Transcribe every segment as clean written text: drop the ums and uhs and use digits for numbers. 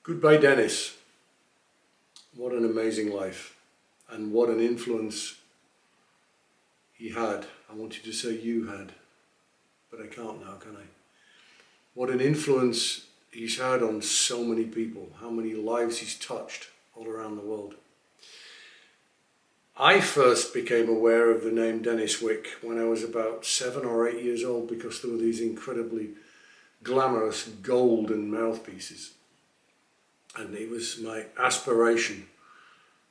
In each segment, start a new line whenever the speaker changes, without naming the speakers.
Goodbye, Dennis. What an amazing life, and what an influence he had. I wanted to say you had, but I can't now, can I? What an influence he's had on so many people, how many lives he's touched all around the world. I first became aware of the name Denis Wick when I was about 7 or 8 years old, because there were these incredibly glamorous golden mouthpieces. And it was my aspiration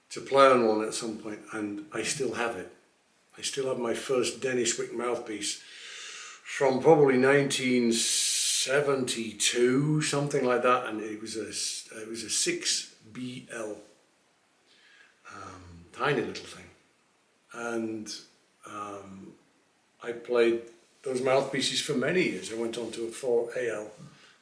to play on one at some point, and I still have it. I still have my first Denis Wick mouthpiece from probably 1972, something like that, and it was a 6BL, tiny little thing. And I played those mouthpieces for many years. I went on to a 4AL.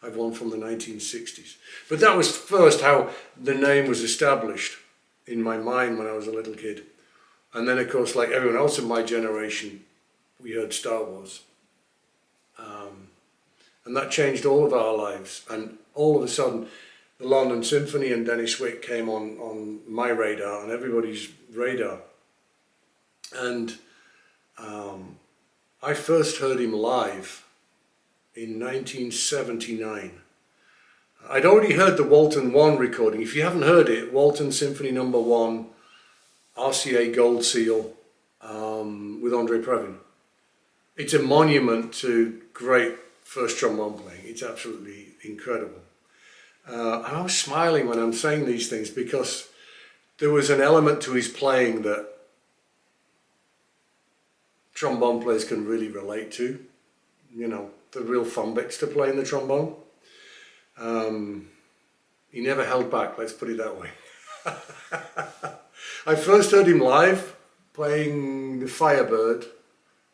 I've one from the 1960s. But that was first how the name was established in my mind when I was a little kid. And then, of course, like everyone else in my generation, we heard Star Wars. And that changed all of our lives. And all of a sudden, the London Symphony and Denis Wick came on my radar, and everybody's radar. And I first heard him live in 1979. I'd already heard the Walton 1 recording. If you haven't heard it, Walton Symphony No. 1, RCA Gold Seal, with Andre Previn. It's a monument to great first trombone playing. It's absolutely incredible. And I was smiling when I'm saying these things, because there was an element to his playing that trombone players can really relate to. You know, the real fun bits to play in the trombone. He never held back, let's put it that way. I first heard him live playing the Firebird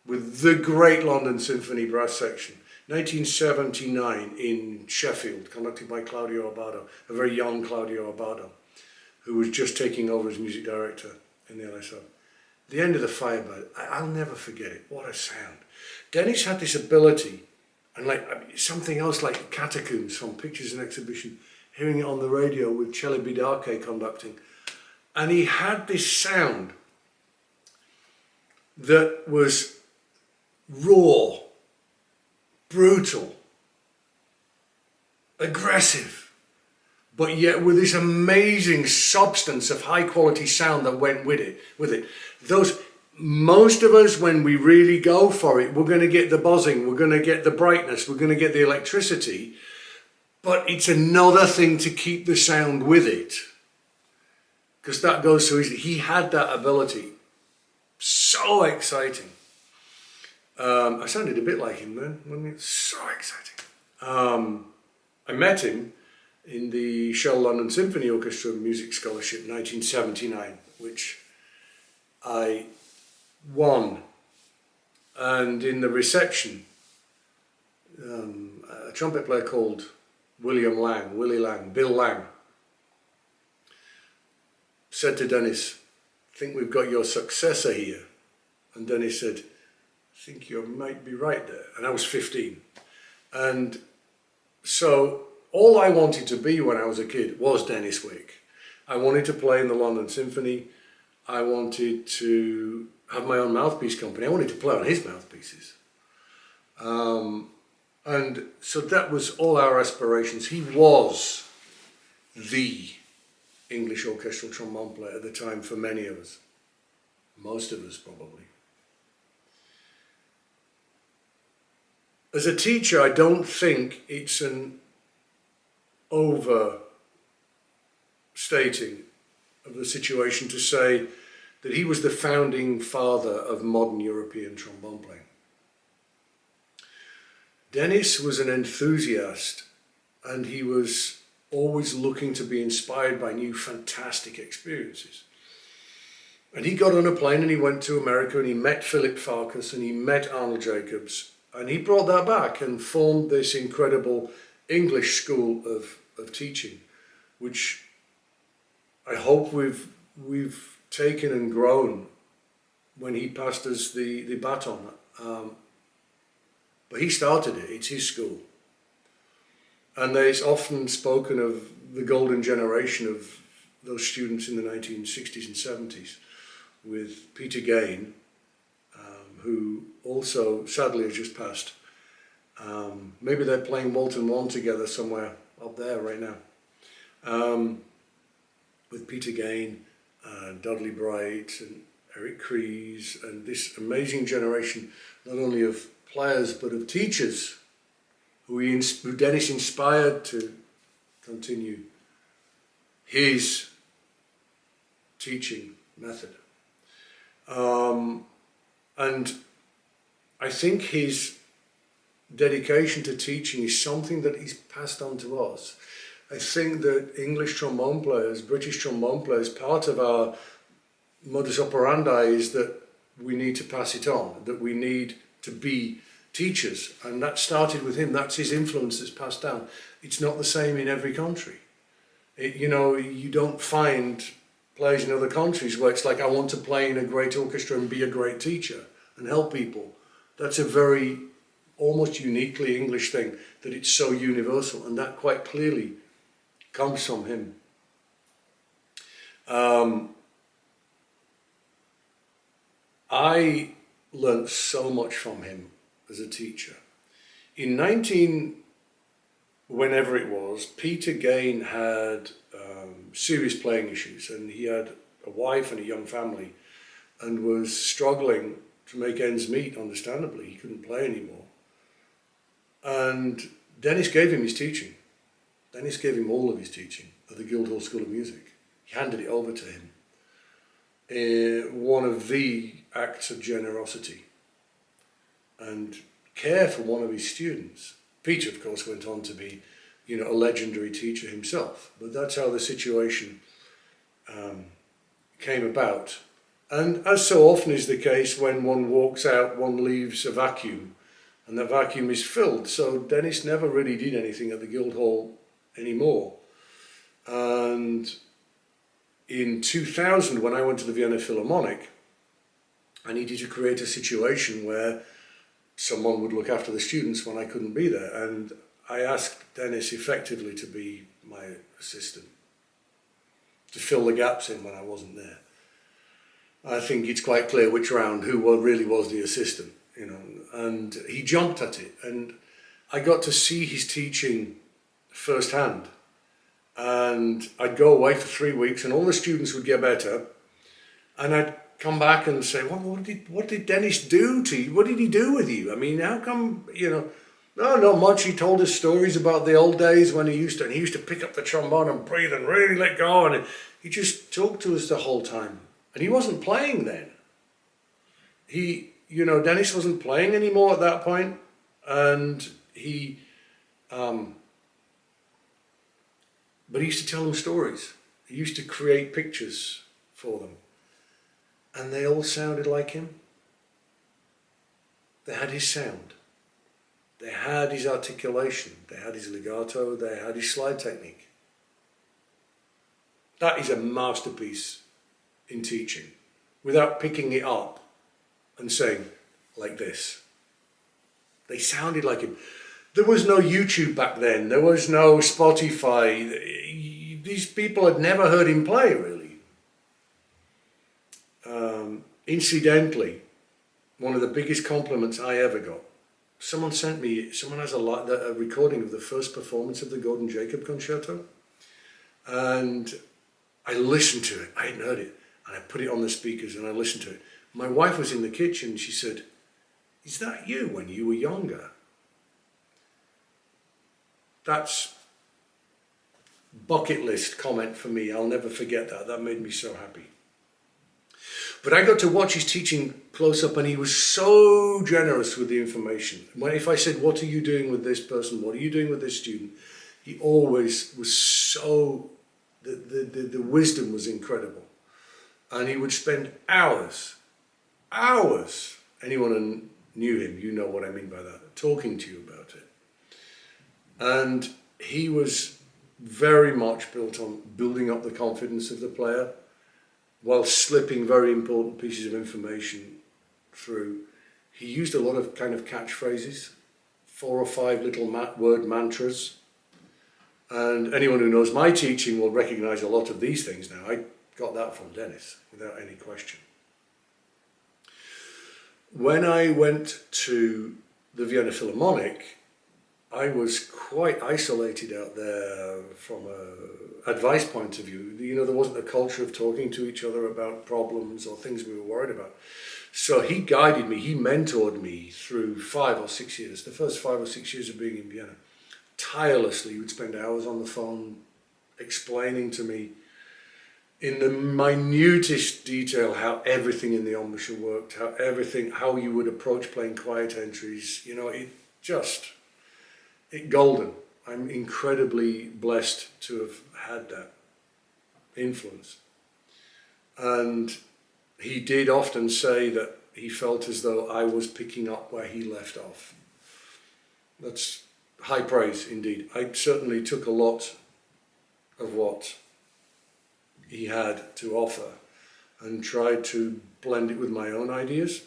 with the great London Symphony Brass Section, 1979 in Sheffield, conducted by Claudio Abbado, a very young Claudio Abbado, who was just taking over as music director in the LSO. The end of the Firebird, I'll never forget it. What a sound. Denis had this ability, and something else like Catacombs from Pictures and Exhibition, hearing it on the radio with Chelly Bidake conducting. And he had this sound that was raw, brutal, aggressive, but yet with this amazing substance of high quality sound that went with it. Most of us, when we really go for it, we're going to get the buzzing, we're going to get the brightness, we're going to get the electricity, but it's another thing to keep the sound with it, because that goes so easily. He had that ability. So exciting. I sounded a bit like him then, wasn't it? So exciting. I met him in the Shell London Symphony Orchestra Music Scholarship 1979, which I won. And in the reception, a trumpet player called Bill Lang, said to Denis, "I think we've got your successor here." And Denis said, "I think you might be right there." And I was 15. And so all I wanted to be when I was a kid was Denis Wick. I wanted to play in the London Symphony. I wanted to have my own mouthpiece company. I wanted to play on his mouthpieces. And so that was all our aspirations. He was the English orchestral trombone player at the time for many of us. Most of us, probably. As a teacher, I don't think it's an overstating of the situation to say that he was the founding father of modern European trombone playing. Denis was an enthusiast, and he was always looking to be inspired by new fantastic experiences. And he got on a plane and he went to America, and he met Philip Farkas and he met Arnold Jacobs, and he brought that back and formed this incredible English school of teaching, which I hope we've taken and grown when he passed us the baton. But he started it, it's his school. And there's often spoken of the golden generation of those students in the 1960s and 70s with Peter Gain, who also sadly has just passed. Maybe they're playing Walton One together somewhere up there right now. With Peter Gain, Dudley Bright and Eric Crees, and this amazing generation, not only of players but of teachers who Denis inspired to continue his teaching method. And I think his dedication to teaching is something that he's passed on to us. I think that English trombone players, British trombone players, part of our modus operandi is that we need to pass it on, that we need to be teachers. And that started with him. That's his influence that's passed down. It's not the same in every country. You don't find players in other countries where it's like, I want to play in a great orchestra and be a great teacher and help people. That's a very almost uniquely English thing, that it's so universal, and that quite clearly comes from him. I learnt so much from him as a teacher. In whenever it was, Peter Gain had serious playing issues, and he had a wife and a young family and was struggling to make ends meet, understandably. He couldn't play anymore. And Denis gave him his teaching. Denis gave him all of his teaching at the Guildhall School of Music. He handed it over to him. One of the acts of generosity and care for one of his students. Peter, of course, went on to be, a legendary teacher himself. But that's how the situation came about. And as so often is the case, when one walks out, one leaves a vacuum, and that vacuum is filled. So Denis never really did anything at the Guildhall anymore. And in 2000, when I went to the Vienna Philharmonic, I needed to create a situation where someone would look after the students when I couldn't be there. And I asked Denis effectively to be my assistant, to fill the gaps in when I wasn't there. I think it's quite clear which round who really was the assistant, and he jumped at it. And I got to see his teaching firsthand. And I'd go away for 3 weeks and all the students would get better. And I'd come back and say, well, what did Denis do to you? What did he do with you? I mean, how come, no, not much. He told us stories about the old days when he used to pick up the trombone and breathe and really let go. And he just talked to us the whole time. And he wasn't playing then. Denis wasn't playing anymore at that point. And but he used to tell them stories. He used to create pictures for them. And they all sounded like him. They had his sound. They had his articulation. They had his legato. They had his slide technique. That is a masterpiece in teaching, without picking it up and saying, like this. They sounded like him. There was no YouTube back then. There was no Spotify. These people had never heard him play, really. Incidentally, one of the biggest compliments I ever got, someone has a recording of the first performance of the Gordon Jacob Concerto. And I listened to it. I hadn't heard it. And I put it on the speakers and I listened to it. My wife was in the kitchen and she said, "Is that you when you were younger?" That's bucket list comment for me. I'll never forget that. That made me so happy. But I got to watch his teaching close up, and he was so generous with the information. If I said, "What are you doing with this person? What are you doing with this student?" He always was so, the wisdom was incredible. And he would spend hours, anyone who knew him, you know what I mean by that, talking to you about it. And he was very much built on building up the confidence of the player while slipping very important pieces of information through. He used a lot of kind of catchphrases, 4 or 5 little word mantras. And anyone who knows my teaching will recognize a lot of these things now. I got that from Denis, without any question. When I went to the Vienna Philharmonic, I was quite isolated out there from an advice point of view. You know, there wasn't a culture of talking to each other about problems or things we were worried about. So he guided me, he mentored me through 5 or 6 years, the first 5 or 6 years of being in Vienna. Tirelessly, he would spend hours on the phone explaining to me in the minutest detail how everything in the embouchure worked, how you would approach playing quiet entries. You know, it golden. I'm incredibly blessed to have had that influence. And he did often say that he felt as though I was picking up where he left off. That's high praise indeed. I certainly took a lot of what he had to offer and tried to blend it with my own ideas.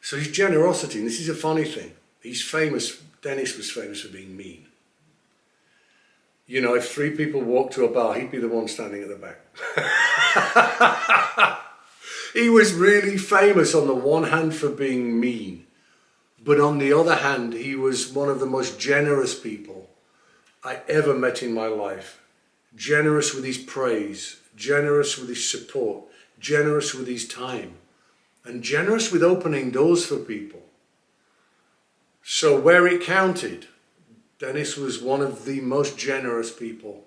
So his generosity, and this is a funny thing, Denis was famous for being mean. You know, if 3 people walked to a bar, he'd be the one standing at the back. He was really famous on the one hand for being mean, but on the other hand, he was one of the most generous people I ever met in my life. Generous with his praise, generous with his support, generous with his time, and generous with opening doors for people. So where it counted, Denis was one of the most generous people,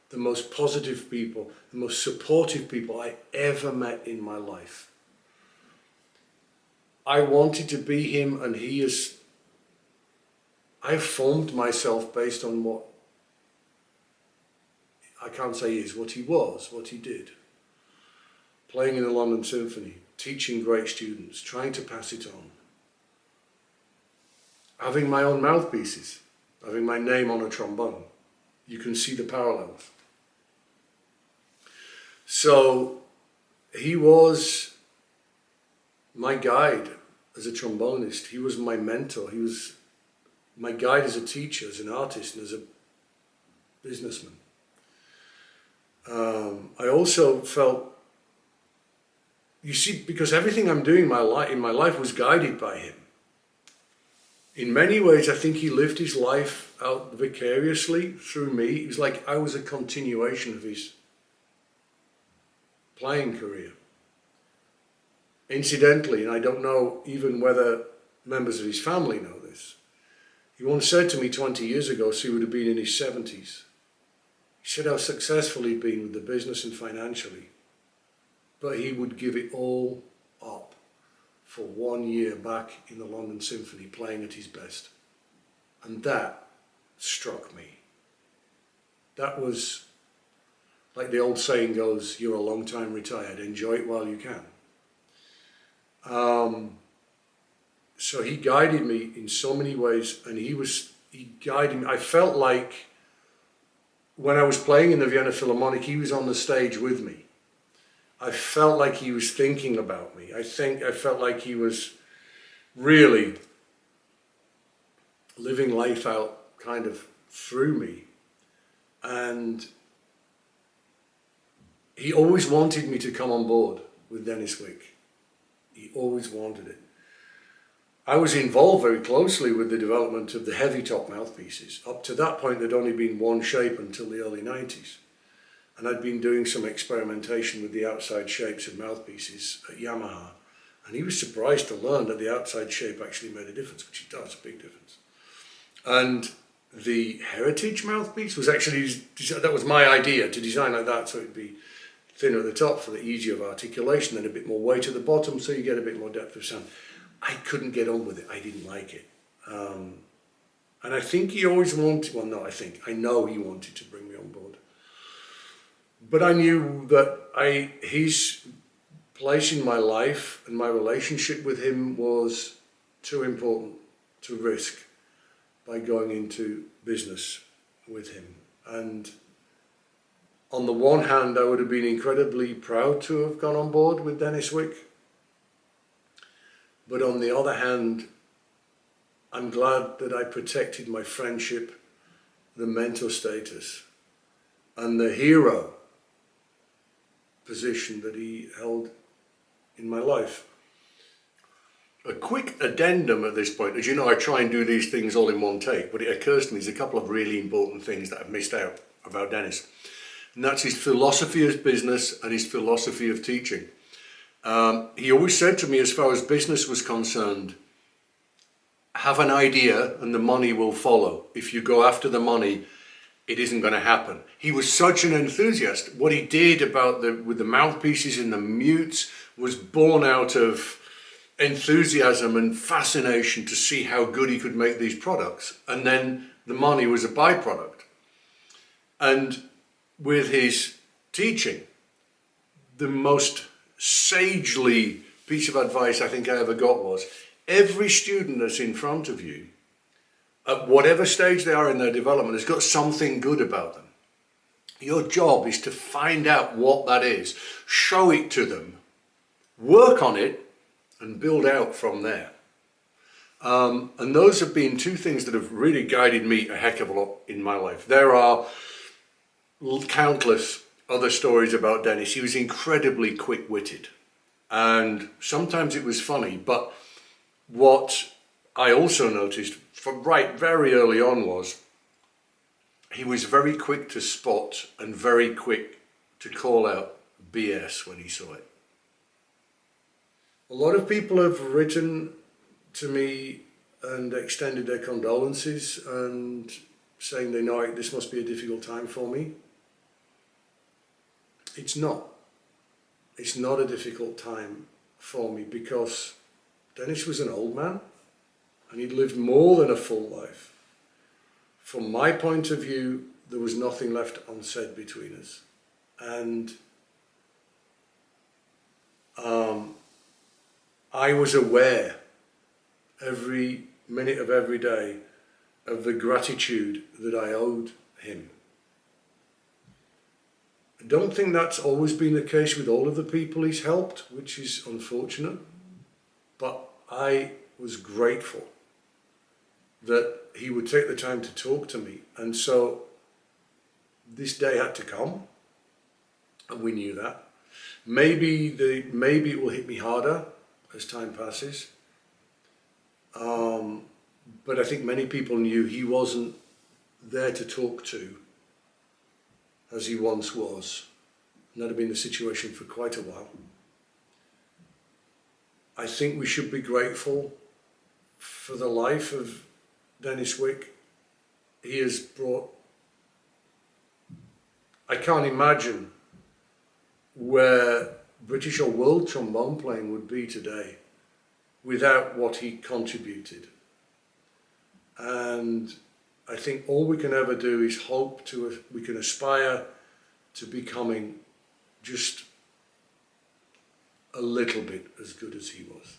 the most positive people, the most supportive people I ever met in my life. I wanted to be him, and I formed myself based on what, I can't say he is, what he was, what he did. Playing in the London Symphony, teaching great students, trying to pass it on. Having my own mouthpieces, having my name on a trombone. You can see the parallels. So he was my guide as a trombonist. He was my mentor. He was my guide as a teacher, as an artist, and as a businessman. I also felt, you see, because everything I'm doing in my life was guided by him. In many ways, I think he lived his life out vicariously through me. It was like I was a continuation of his playing career. Incidentally, and I don't know even whether members of his family know this, he once said to me 20 years ago, so he would have been in his 70s, he said how successful he'd been with the business and financially, but he would give it all up for 1 year back in the London Symphony playing at his best. And that struck me. That was, like the old saying goes, you're a long time retired, enjoy it while you can. So he guided me in so many ways, and he guided me. I felt like when I was playing in the Vienna Philharmonic, he was on the stage with me. I felt like he was thinking about me. I felt like he was really living life out kind of through me. And he always wanted me to come on board with Denis Wick. He always wanted it. I was involved very closely with the development of the heavy top mouthpieces. Up to that point, there'd only been one shape until the early 90s. And I'd been doing some experimentation with the outside shapes of mouthpieces at Yamaha. And he was surprised to learn that the outside shape actually made a difference, which it does, a big difference. And the heritage mouthpiece was actually, that was my idea, to design like that so it'd be thinner at the top for the easier of articulation, then a bit more weight at the bottom so you get a bit more depth of sound. I couldn't get on with it. I didn't like it. And I think he always wanted, I know he wanted to bring me on board. But I knew that his place in my life and my relationship with him was too important to risk by going into business with him. And on the one hand, I would have been incredibly proud to have gone on board with Denis Wick. But on the other hand, I'm glad that I protected my friendship the mentor status and the hero position that he held in my life. A quick addendum at this point. As you know, I try and do these things all in one take, but it occurs to me there's a couple of really important things that I've missed out about Denis. And that's his philosophy of business and his philosophy of teaching. He always said to me, as far as business was concerned, have an idea and the money will follow. If you go after the money, it isn't going to happen. He was such an enthusiast. What he did with the mouthpieces and the mutes was born out of enthusiasm and fascination to see how good he could make these products. And then the money was a byproduct. And with his teaching, the most sagely piece of advice I think I ever got was, every student that's in front of you, at whatever stage they are in their development, has got something good about them. Your job is to find out what that is, show it to them, work on it, and build out from there. And those have been two things that have really guided me a heck of a lot in my life. There are countless other stories about Denis. He was incredibly quick-witted, and sometimes it was funny, but what I also noticed from very early on was he was very quick to spot and very quick to call out BS when he saw it. A lot of people have written to me and extended their condolences and saying they know this must be a difficult time for me. It's not. It's not a difficult time for me because Denis was an old man and he'd lived more than a full life. From my point of view, there was nothing left unsaid between us. And I was aware every minute of every day of the gratitude that I owed him. I don't think that's always been the case with all of the people he's helped, which is unfortunate, but I was grateful that he would take the time to talk to me. And so this day had to come, and we knew that. Maybe it will hit me harder as time passes. But I think many people knew he wasn't there to talk to as he once was. And that had been the situation for quite a while. I think we should be grateful for the life of Denis Wick. He has brought... I can't imagine where British or world trombone playing would be today without what he contributed. And I think all we can ever do is hope we can aspire to becoming just a little bit as good as he was.